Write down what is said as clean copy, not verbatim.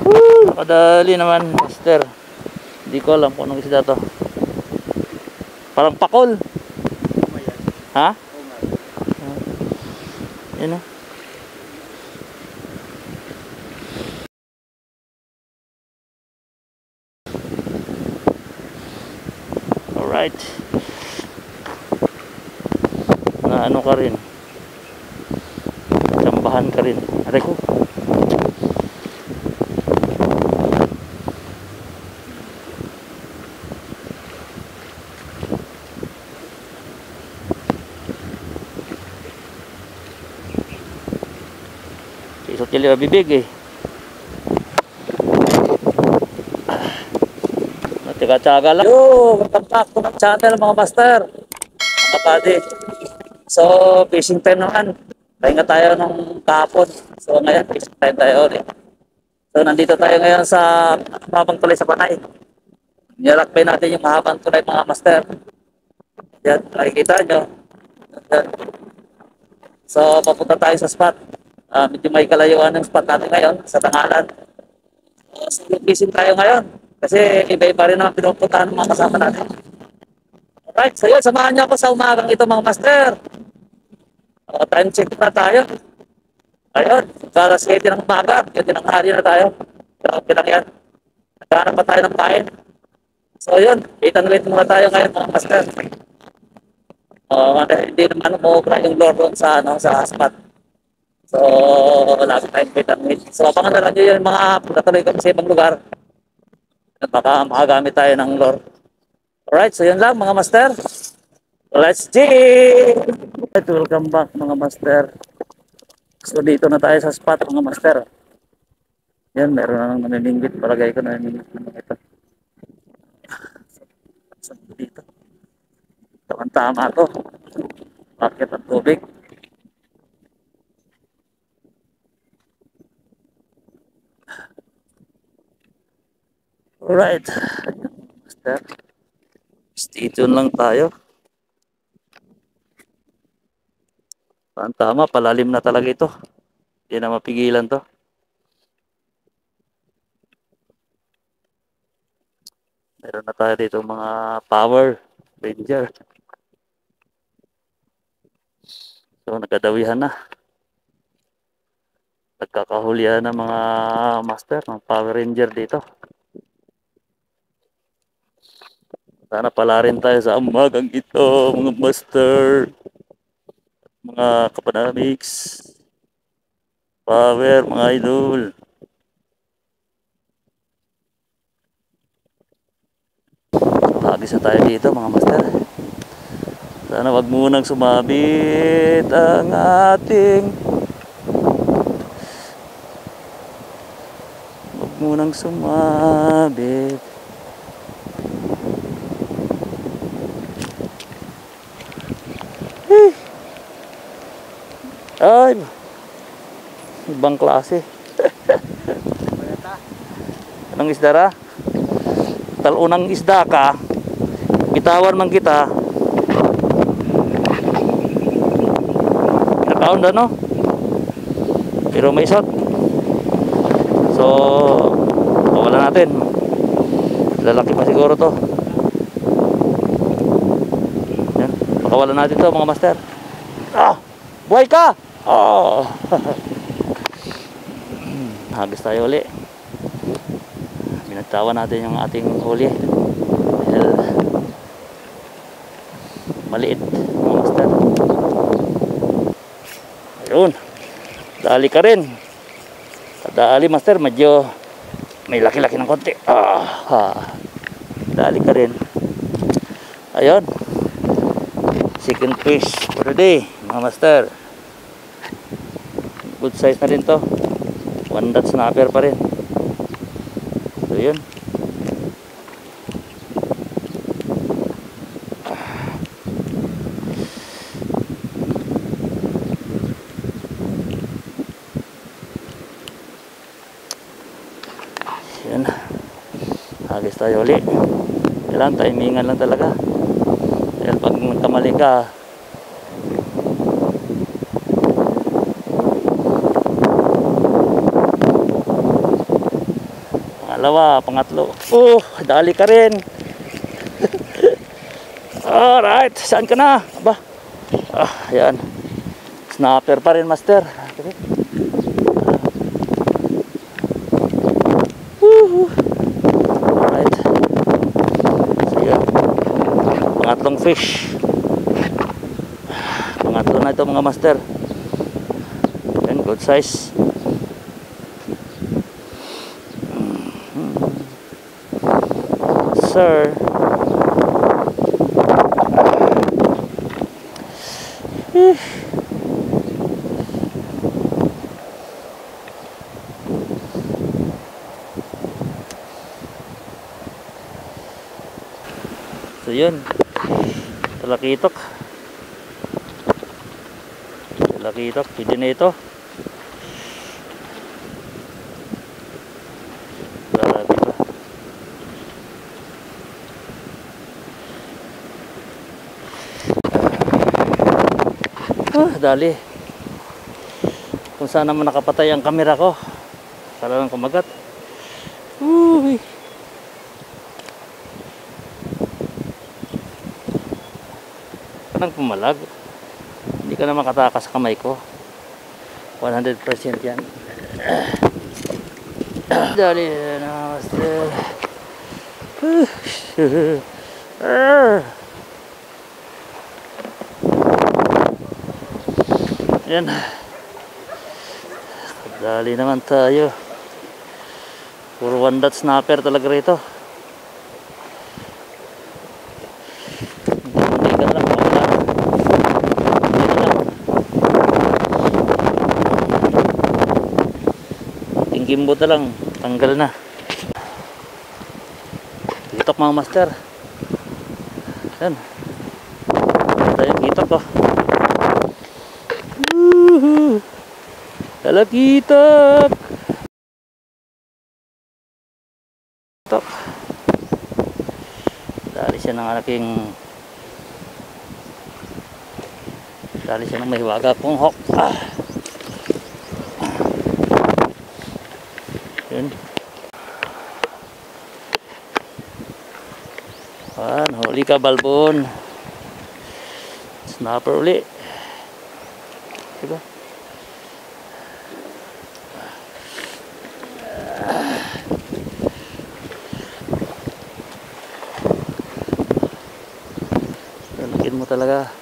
Nakadali naman, master. Hindi ko alam kung anong isda to. Parang pakol. Ha? Yan o. Alright. Na ano ka rin. Sambahan ka rin. Aray ko. Isot nila bibig eh. Tsaga-tsaga lang. Yo, welcome back to my channel mga master. Mga buddy. So, fishing time naman. Pahinga tayo nung kahapon. So, ngayon, fishing time tayo ulit. So, nandito tayo ngayon sa mahabang tulay sa Panay. Nilakbay natin yung mahabang tulay mga master. Yan, nakikita nyo. Yan. So, papunta tayo sa spot. Medyo may kalayuan ng spot natin ngayon sa Tangalan. So, fishing tayo ngayon. Kasi iba-iba rin naman pinupuntahan ng mga kasama natin. Alright, so yun, samahan niyo ako sa umagang ito mga master. Time check na tayo. Ayun, para 7 ng umaga, yun din ang hari na tayo. Okay lang yan. Naghanap pa tayo ng pain. So yun, 800 muna tayo ngayon mga master. Hindi naman umubra yung lure doon sa, sa spot. So, lagi tayong 800. So, abangan na lang nyo yung mga natuloy kami sa ibang lugar. At baka makagamit tayo ng lure. Alright, so yun lang mga master. Let's dig! Welcome back mga master. So dito na tayo sa spot mga master. Yan, meron na nang nanininggit. Palagay ko nanininggit naman ito. So dito. Tama to. Bakit ang tubig? Alright. Master. Stay tuned lang tayo. Tama, palalim na talaga ito. Hindi na mapigilan to. Meron na tayo dito mga Power Ranger. So nagkadawihan na. Nagkakahulihan ng mga master ng Power Ranger dito. Sana pala rin tayo sa umagang ito mga master. Mga kapanamics. Power mga idol. Hagis na tayo dito mga master. Sana wag munang sumabit ang ating. Wag munang sumabit. Ay, ibang klase. Anong isda ra? Talunang isda ka. Bitawan man kita. Nakaon na no? Pero may isot. So, wala natin. Lalaki pa siguro to. Yan. Pakawalan natin to mga master. Buhay ka! Oh. Hagis tayo uli. Binagtawan natin yung ating huli. Dahil maliit mga master. Ayun. Dali ka rin. Dali master, medyo may laki-laki ng konti. Dali ka rin. Ayun. Second fish for the day mga master. Good size na rin to. One dot snapper pa rin. So yun. Yan. Hagis tayo ulit. Kailangan timingan lang talaga. Dahil pag kamali ka, Pangalawa, pangatlo. Oh, dali ka rin. Alright, saan ka na? Aba. Yan. Snapper pa rin, master. Alright. So yan. Pangatlong fish. Pangatlo na ito mga master. Yan, good size. Sir. So yun, talakitok, pwede na ito. Grabe pa. Dali. Kung saan naman nakapatay ang kamera ko, para lang kumagat. Uy. Parang pumalag. Hindi ka na makatakas sa kamay ko. 100% yan. Dali na, master. Yan. Dali naman tayo. Puro one dot snapper talaga rito. Gimbot na lang, tanggal na. Gitok mga master. Yan. Ito yung gitok ko. Talakitok. Gitok. Dali siya ng aking, dali siya ng may hiwaga kong hook. Yun. Huli ka balbon. Snapper uli. Diba? Lalakin mo talaga.